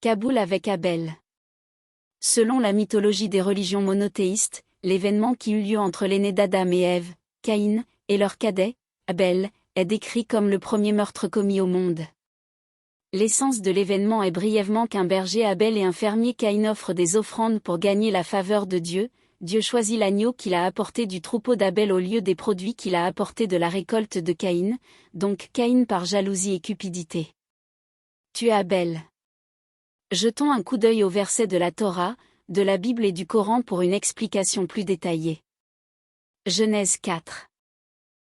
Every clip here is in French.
Kaboul avec Abel. Selon la mythologie des religions monothéistes, l'événement qui eut lieu entre l'aîné d'Adam et Ève, Caïn, et leur cadet, Abel, est décrit comme le premier meurtre commis au monde. L'essence de l'événement est brièvement qu'un berger Abel et un fermier Caïn offrent des offrandes pour gagner la faveur de Dieu. Dieu choisit l'agneau qu'il a apporté du troupeau d'Abel au lieu des produits qu'il a apportés de la récolte de Caïn, donc Caïn par jalousie et cupidité tue Abel. Jetons un coup d'œil aux versets de la Torah, de la Bible et du Coran pour une explication plus détaillée. Genèse 4.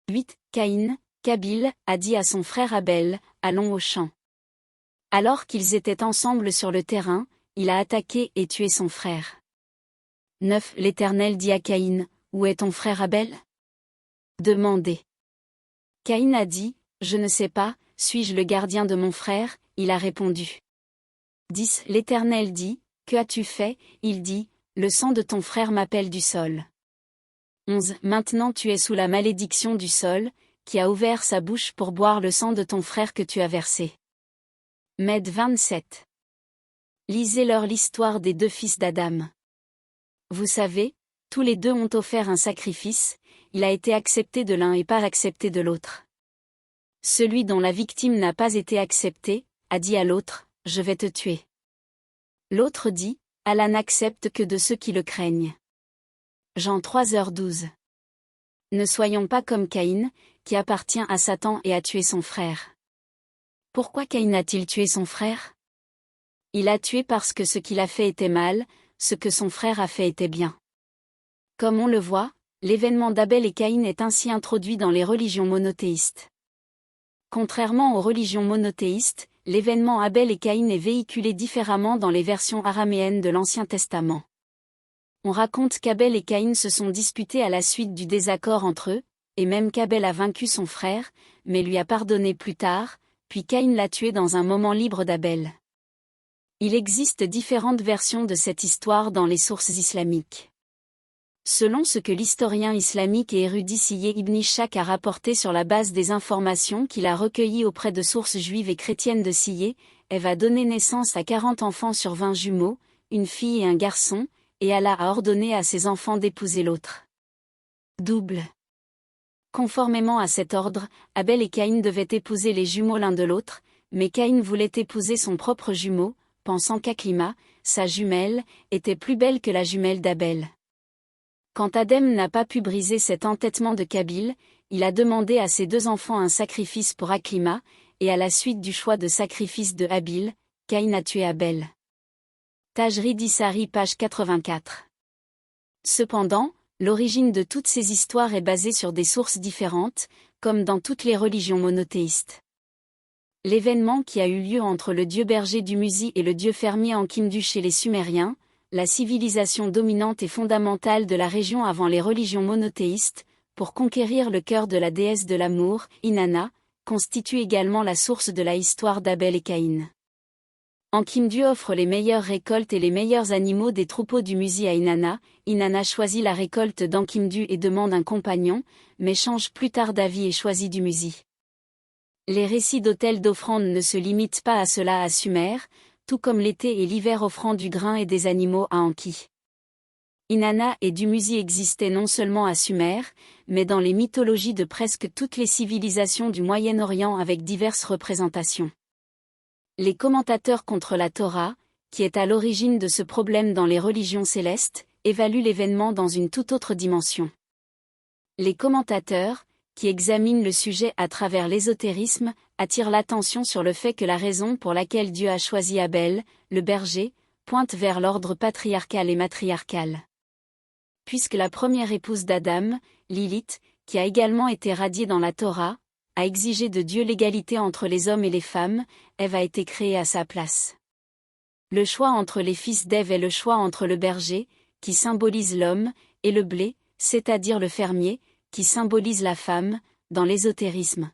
8. Caïn, Kabil, a dit à son frère Abel, « Allons au champ. » Alors qu'ils étaient ensemble sur le terrain, il a attaqué et tué son frère. 9. L'Éternel dit à Caïn, « Où est ton frère Abel ?» Demandé. Caïn a dit, « Je ne sais pas, suis-je le gardien de mon frère ?» Il a répondu. 10. L'Éternel dit, « Que as-tu fait ?» Il dit, « Le sang de ton frère m'appelle du sol. » 11. Maintenant tu es sous la malédiction du sol, qui a ouvert sa bouche pour boire le sang de ton frère que tu as versé. Med 27. Lisez-leur l'histoire des deux fils d'Adam. Vous savez, tous les deux ont offert un sacrifice, il a été accepté de l'un et pas accepté de l'autre. Celui dont la victime n'a pas été acceptée, a dit à l'autre, « Je vais te tuer. » L'autre dit, « Allah n'accepte que de ceux qui le craignent. » Jean 3h12. Ne soyons pas comme Caïn, qui appartient à Satan et a tué son frère. Pourquoi Caïn a-t-il tué son frère? Il a tué parce que ce qu'il a fait était mal, ce que son frère a fait était bien. Comme on le voit, l'événement d'Abel et Caïn est ainsi introduit dans les religions monothéistes. Contrairement aux religions monothéistes, l'événement Abel et Caïn est véhiculé différemment dans les versions araméennes de l'Ancien Testament. On raconte qu'Abel et Caïn se sont disputés à la suite du désaccord entre eux, et même qu'Abel a vaincu son frère, mais lui a pardonné plus tard, puis Caïn l'a tué dans un moment libre d'Abel. Il existe différentes versions de cette histoire dans les sources islamiques. Selon ce que l'historien islamique et érudit Siyeh ibn Ishaq a rapporté sur la base des informations qu'il a recueillies auprès de sources juives et chrétiennes de Siyeh, Ève a donné naissance à 40 enfants sur 20 jumeaux, une fille et un garçon, et Allah a ordonné à ses enfants d'épouser l'autre. Double. Conformément à cet ordre, Abel et Caïn devaient épouser les jumeaux l'un de l'autre, mais Caïn voulait épouser son propre jumeau, pensant qu'Aklima, sa jumelle, était plus belle que la jumelle d'Abel. Quand Adam n'a pas pu briser cet entêtement de Kabil, il a demandé à ses deux enfants un sacrifice pour Aklima, et à la suite du choix de sacrifice de Habil, Caïn a tué Abel. Tajrid Isari page 84. Cependant, l'origine de toutes ces histoires est basée sur des sources différentes, comme dans toutes les religions monothéistes. L'événement qui a eu lieu entre le dieu berger Dumuzi et le dieu fermier Enkidu chez les Sumériens, la civilisation dominante et fondamentale de la région avant les religions monothéistes, pour conquérir le cœur de la déesse de l'amour, Inanna, constitue également la source de la histoire d'Abel et Caïn. Enkidu offre les meilleures récoltes et les meilleurs animaux des troupeaux du Musi à Inanna. Inanna choisit la récolte d'Enkidu et demande un compagnon, mais change plus tard d'avis et choisit du Musi. Les récits d'autels d'offrandes ne se limitent pas à cela à Sumer, tout comme l'été et l'hiver offrant du grain et des animaux à Enki. Inanna et Dumuzi existaient non seulement à Sumer, mais dans les mythologies de presque toutes les civilisations du Moyen-Orient avec diverses représentations. Les commentateurs contre la Torah, qui est à l'origine de ce problème dans les religions célestes, évaluent l'événement dans une toute autre dimension. Les commentateurs, qui examinent le sujet à travers l'ésotérisme, attirent l'attention sur le fait que la raison pour laquelle Dieu a choisi Abel, le berger, pointe vers l'ordre patriarcal et matriarcal. Puisque la première épouse d'Adam, Lilith, qui a également été radiée dans la Torah, a exigé de Dieu l'égalité entre les hommes et les femmes, Ève a été créée à sa place. Le choix entre les fils d'Ève est le choix entre le berger, qui symbolise l'homme, et le blé, c'est-à-dire le fermier, qui symbolise la femme, dans l'ésotérisme.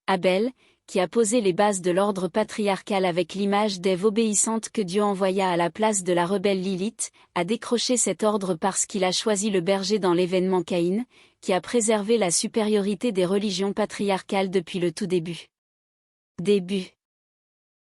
Abel, qui a posé les bases de l'ordre patriarcal avec l'image d'Ève obéissante que Dieu envoya à la place de la rebelle Lilith, a décroché cet ordre parce qu'il a choisi le berger dans l'événement Caïn, qui a préservé la supériorité des religions patriarcales depuis le tout début.